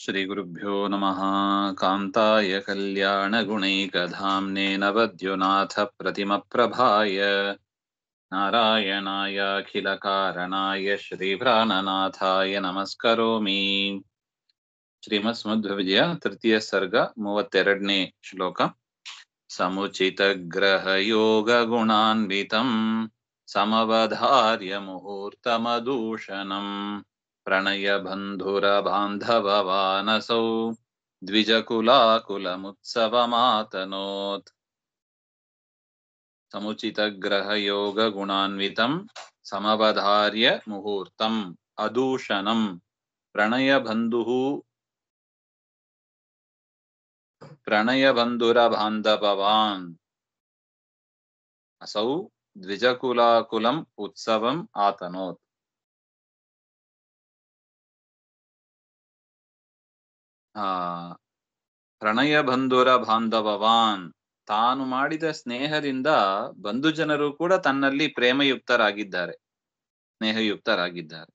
श्रीगुरुभ्यो नमः। कान्ताय कल्याणगुणैकधाम्ने नवद्युनाथप्रतिमप्रभाय नारायणायाखिलकारणाय श्रीप्राणनाथाय नमस्करोमि। श्रीमत्समुद्भविजय तृतीय सर्ग 32ನೇ ಶ್ಲೋಕ. समुचितग्रहयोगगुणान्वितं समवधार्य मुहूर्तमदूषणम् प्रणयबन्धुरबान्धववानसौ द्विजकुलाकुलमुत्सवमातनोत्. समुचितग्रहयोगगुणान्वितं समवधार्य मुहूर्तम् अदूषणं प्रणयबन्धुरबान्धववान् असौ द्विजकुलाकुलम् उत्सवम् आतनोत्. ಪ್ರಣಯ ಬಂಧುರ ಬಾಂಧವವಾನ್, ತಾನು ಮಾಡಿದ ಸ್ನೇಹದಿಂದ ಬಂಧು ಜನರು ಕೂಡ ತನ್ನಲ್ಲಿ ಪ್ರೇಮಯುಕ್ತರಾಗಿದ್ದಾರೆ, ಸ್ನೇಹಯುಕ್ತರಾಗಿದ್ದಾರೆ.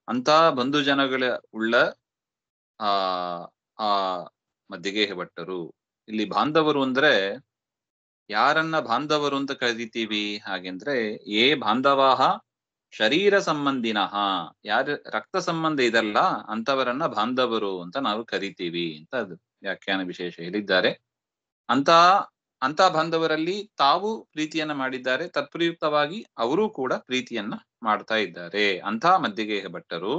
ಅಂತ ಬಂಧು ಜನಗಳ ಉಳ್ಳ ಆ ಆ ಮಧ್ಯಗೇಹ ಭಟ್ಟರು. ಇಲ್ಲಿ ಬಾಂಧವರು ಅಂದ್ರೆ ಯಾರನ್ನ ಬಾಂಧವರು ಅಂತ ಕರಿತೀವಿ ಹಾಗೆಂದ್ರೆ, ಏ ಬಾಂಧವಾಹ ಶರೀರ ಸಂಬಂಧಿನಃ, ಯಾರ ರಕ್ತ ಸಂಬಂಧ ಇದಲ್ಲ ಅಂತವರನ್ನ ಬಾಂಧವರು ಅಂತ ನಾವು ಕರಿತೀವಿ ಅಂತ ಅದು ವ್ಯಾಖ್ಯಾನ ವಿಶೇಷ ಹೇಳಿದ್ದಾರೆ. ಅಂತ ಬಾಂಧವರಲ್ಲಿ ತಾವು ಪ್ರೀತಿಯನ್ನ ಮಾಡಿದ್ದಾರೆ, ತತ್ಪ್ರಯುಕ್ತವಾಗಿ ಅವರೂ ಕೂಡ ಪ್ರೀತಿಯನ್ನ ಮಾಡ್ತಾ ಇದ್ದಾರೆ. ಅಂಥ ಮಧ್ಯಗೇಹ ಭಟ್ಟರು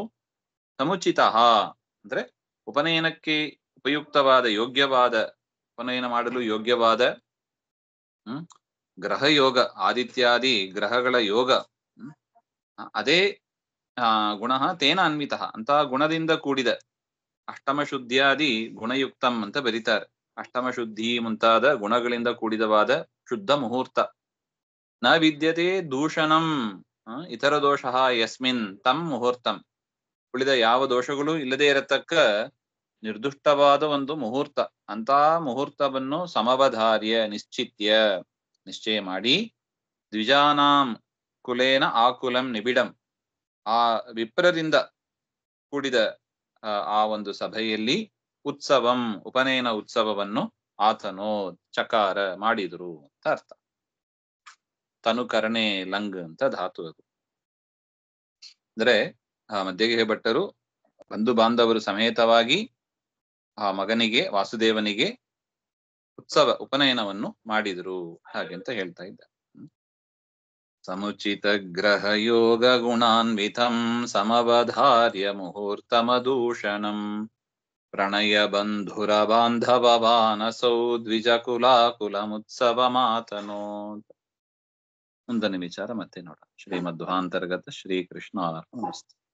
ಸಮುಚಿತ ಅಂದ್ರೆ ಉಪನಯನಕ್ಕೆ ಉಪಯುಕ್ತವಾದ ಯೋಗ್ಯವಾದ, ಉಪನಯನ ಮಾಡಲು ಯೋಗ್ಯವಾದ ಗ್ರಹ ಯೋಗ, ಆದಿತ್ಯಾದಿ ಗ್ರಹಗಳ ಯೋಗ, ಅದೇ ಗುಣ ತೇನ ಅನ್ವಿತ, ಅಂತ ಗುಣದಿಂದ ಕೂಡಿದ ಅಷ್ಟಮ ಶುದ್ಧಿಯಾದಿ ಗುಣಯುಕ್ತಂ ಅಂತ ಬರೀತಾರೆ. ಅಷ್ಟಮ ಶುದ್ಧಿ ಮುಂತಾದ ಗುಣಗಳಿಂದ ಕೂಡಿದವಾದ ಶುದ್ಧ ಮುಹೂರ್ತ. ನ ವಿದ್ಯತೆ ದೂಷಣಂ ಇತರ ದೋಷ ಯಸ್ಮಿನ್ ತಂ ಮುಹೂರ್ತಂ, ಉಳಿದ ಯಾವ ದೋಷಗಳು ಇಲ್ಲದೆ ಇರತಕ್ಕ ನಿರ್ದುಷ್ಟವಾದ ಒಂದು ಮುಹೂರ್ತ. ಅಂತ ಮುಹೂರ್ತವನ್ನು ಸಮವಧಾರ್ಯ ನಿಶ್ಚಯ ಮಾಡಿ, ದ್ವಿಜಾನಾಂ ಕುಲೇನ ಆಕುಲಂ ನಿಬಿಡಂ, ಆ ವಿಪ್ರರಿಂದ ಕೂಡಿದ ಆ ಒಂದು ಸಭೆಯಲ್ಲಿ ಉತ್ಸವಂ ಉಪನಯನ ಉತ್ಸವವನ್ನು ಆತನೋ ಚಕಾರ ಮಾಡಿದ್ರು ಅಂತ ಅರ್ಥ. ತನುಕರಣೆ ಲಂಗ್ ಅಂತ ಧಾತು ಅದು. ಅಂದ್ರೆ ಮಧ್ಯಗೇಹ ಭಟ್ಟರು ಬಂಧು ಬಾಂಧವರು ಸಮೇತವಾಗಿ ಆ ಮಗನಿಗೆ ವಾಸುದೇವನಿಗೆ ಉಪನಯನವನ್ನು ಮಾಡಿದ್ರು ಹಾಗೆಂತ ಹೇಳ್ತಾ ಇದ್ದ. ಸಮುಚಿತ ಗ್ರಹ ಯೋಗ ಗುಣಾನ್ವಿತಂ ಸಮವಧಾರ್ಯ ಮುಹೂರ್ತಮದೂಷಣಂ ಪ್ರಣಯ ಬಂಧುರ ಬಾಂಧವವಾನಸೌ ದ್ವಿಜಕುಲಾಕುಲಮುತ್ಸವಮಾತನೋತ್. ಮುಂದನೆ ವಿಚಾರ ಮತ್ತೆ ನೋಡೋಣ. ಶ್ರೀಮಧ್ವಾಂತರ್ಗತ ಶ್ರೀಕೃಷ್ಣ ಅರ್ಪಣಮಸ್ತು.